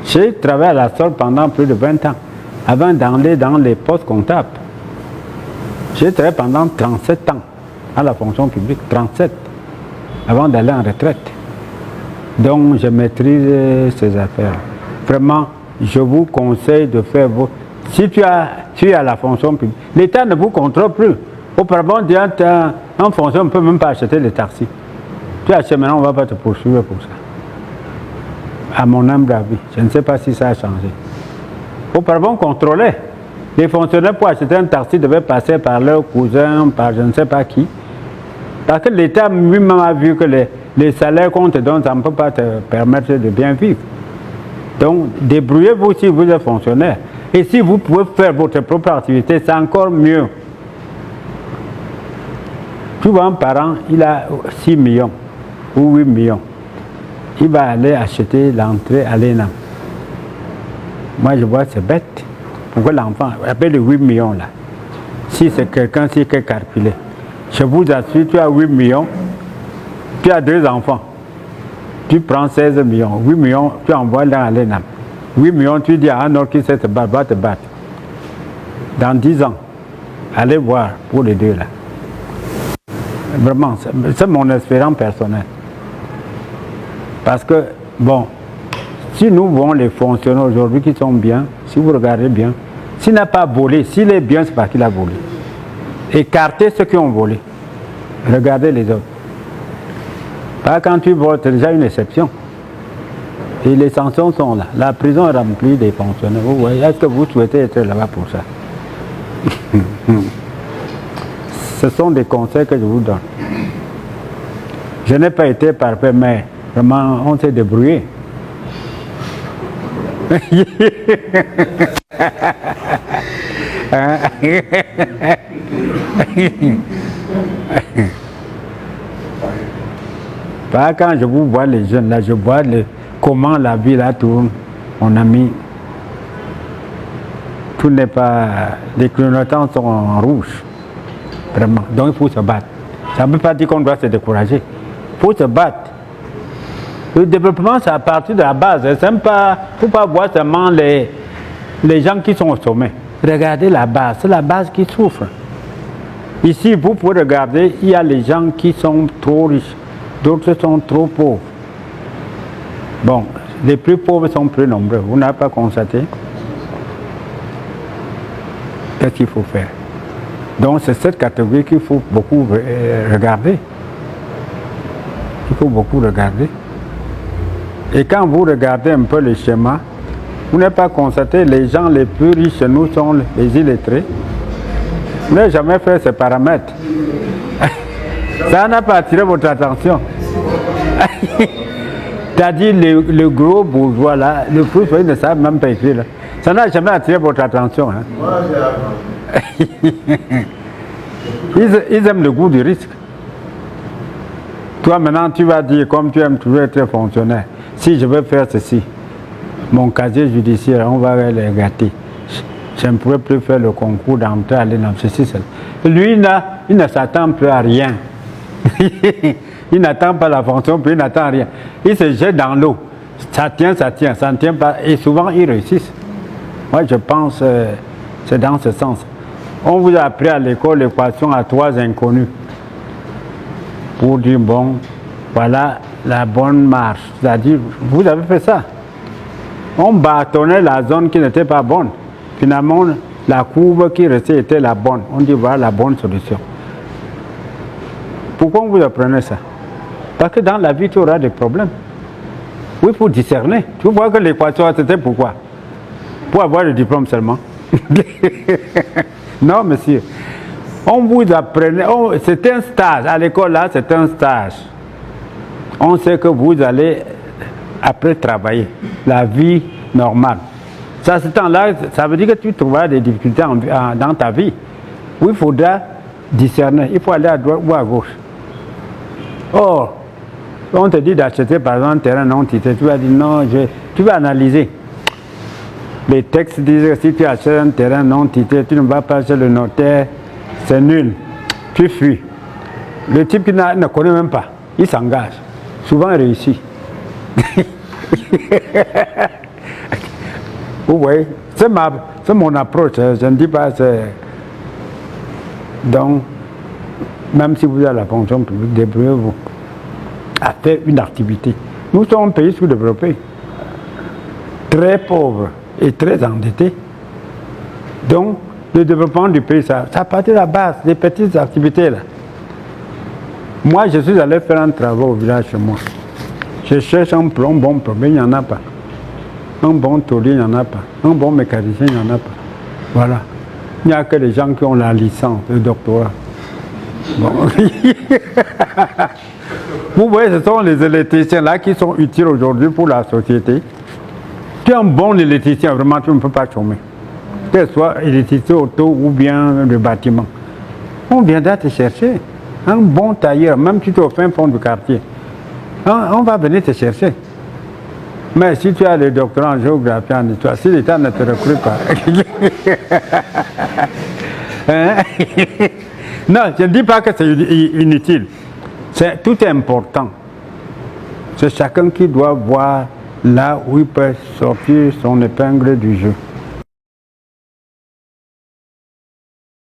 J'ai travaillé à la SOL pendant plus de 20 ans, avant d'aller dans les postes comptables. J'ai travaillé pendant 37 ans à la fonction publique, 37, avant d'aller en retraite. Donc je maîtrise ces affaires. Vraiment, je vous conseille de faire vos... Si tu es à la fonction publique, l'État ne vous contrôle plus. Auparavant, en fonction, on ne peut même pas acheter les taxis. Tu achètes maintenant, on ne va pas te poursuivre pour ça. À mon humble avis, je ne sais pas si ça a changé. Auparavant, on contrôlait. Les fonctionnaires pour acheter un taxi devaient passer par leur cousin, par je ne sais pas qui. Parce que l'État lui-même a vu que les salaires qu'on te donne, ça ne peut pas te permettre de bien vivre. Donc, débrouillez-vous si vous êtes fonctionnaire. Et si vous pouvez faire votre propre activité, c'est encore mieux. Tu vois, un parent, il a 6 millions ou 8 millions. Il va aller acheter l'entrée à l'ENAM. Moi, je vois, c'est bête. Pourquoi l'enfant, appelle les 8 millions là? Si c'est quelqu'un qui est calculé. Je vous assure, tu as 8 millions, tu as 2 enfants. Tu prends 16 millions. 8 millions, tu envoies là à l'ENAM. 8 millions, tu dis à un autre qui sait te battre, va te battre. Dans 10 ans, allez voir pour les deux là. Vraiment, c'est mon expérience personnelle. Parce que, bon, si nous voyons les fonctionnaires aujourd'hui qui sont bien, si vous regardez bien, s'il n'a pas volé, s'il est bien, c'est parce qu'il a volé. Écartez ceux qui ont volé. Regardez les autres. Pas quand tu voles, c'est déjà une exception. Et les sanctions sont là. La prison est remplie des fonctionnaires. Vous voyez, est-ce que vous souhaitez être là-bas pour ça? Ce sont des conseils que je vous donne. Je n'ai pas été parfait, mais vraiment, on s'est débrouillé. Pas quand je vous vois les jeunes là, je vois comment la vie là tourne, mon ami. Tout n'est pas... Les clignotants sont en rouge. Vraiment. Donc il faut se battre. Ça ne veut pas dire qu'on doit se décourager. Il faut se battre. Le développement, c'est à partir de la base. Il ne faut pas voir seulement les gens qui sont au sommet. Regardez la base. C'est la base qui souffre. Ici, vous pouvez regarder, il y a les gens qui sont trop riches. D'autres sont trop pauvres. Bon, les plus pauvres sont plus nombreux. Vous n'avez pas constaté? Qu'est-ce qu'il faut faire? Donc c'est cette catégorie qu'il faut beaucoup regarder. Il faut beaucoup regarder. Et quand vous regardez un peu le schéma, vous n'avez pas constaté les gens les plus riches chez nous sont les illettrés. Vous n'avez jamais fait ces paramètres. Ça n'a pas attiré votre attention. C'est-à-dire le gros bourgeois là, le plus ils ne savent même pas écrire là. Ça n'a jamais attiré votre attention. Hein? Ils aiment le goût du risque. Toi maintenant tu vas dire, comme tu aimes toujours être fonctionnaire, si je veux faire ceci, mon casier judiciaire, on va les gâter. Je ne pourrais plus faire le concours d'entrée à l'ENAM, ceci, cela. Lui, il ne s'attend plus à rien. Il n'attend pas la fonction, puis il n'attend rien. Il se jette dans l'eau. Ça tient, ça ne tient pas. Et souvent, ils réussissent. Moi, je pense que c'est dans ce sens. On vous a appris à l'école l'équation à 3 inconnus. Pour dire, bon, voilà la bonne marche. C'est-à-dire, vous avez fait ça. On bâtonnait la zone qui n'était pas bonne. Finalement, la courbe qui restait était la bonne. On dit, voilà la bonne solution. Pourquoi vous apprenez ça? Parce que dans la vie, tu auras des problèmes. Oui, pour discerner. Tu vois que l'équation, c'était pourquoi? Pour avoir le diplôme seulement. Non, monsieur. On vous apprenait, c'est un stage. À l'école, là, c'est un stage. On sait que vous allez, après, travailler. La vie normale. Ça, ce temps-là, ça veut dire que tu trouveras des difficultés dans ta vie. Où il faudra discerner. Il faut aller à droite ou à gauche. Or, on te dit d'acheter par exemple un terrain non titré, tu vas dire non, tu vas analyser. Les textes disent que si tu achètes un terrain non titré, tu ne vas pas chez le notaire, c'est nul. Tu fuis. Le type qui ne connaît même pas, il s'engage. Souvent il réussit. Vous voyez, c'est mon approche. Je ne dis pas c'est. Donc, même si vous avez la fonction publique, débrouillez-vous à faire une activité. Nous sommes un pays sous-développé, très pauvre et très endetté. Donc, le développement du pays, ça part de la base, des petites activités là. Moi, je suis allé faire un travail au village chez moi. Je cherche un bon problème, il n'y en a pas. Un bon taulier, il n'y en a pas. Un bon mécanicien, il n'y en a pas. Voilà. Il n'y a que les gens qui ont la licence, le doctorat. Bon. Vous voyez, ce sont les électriciens là qui sont utiles aujourd'hui pour la société. Tu es un bon électricien, vraiment, tu ne peux pas chômer. Que ce soit électricien auto ou bien le bâtiment. On viendra te chercher. Un bon tailleur, même si tu es au fin fond du quartier. On va venir te chercher. Mais si tu as le doctorat en géographie, en histoire, si l'État ne te recrute pas. Hein? Non, je ne dis pas que c'est inutile. Tout est important. C'est chacun qui doit voir là où il peut sortir son épingle du jeu.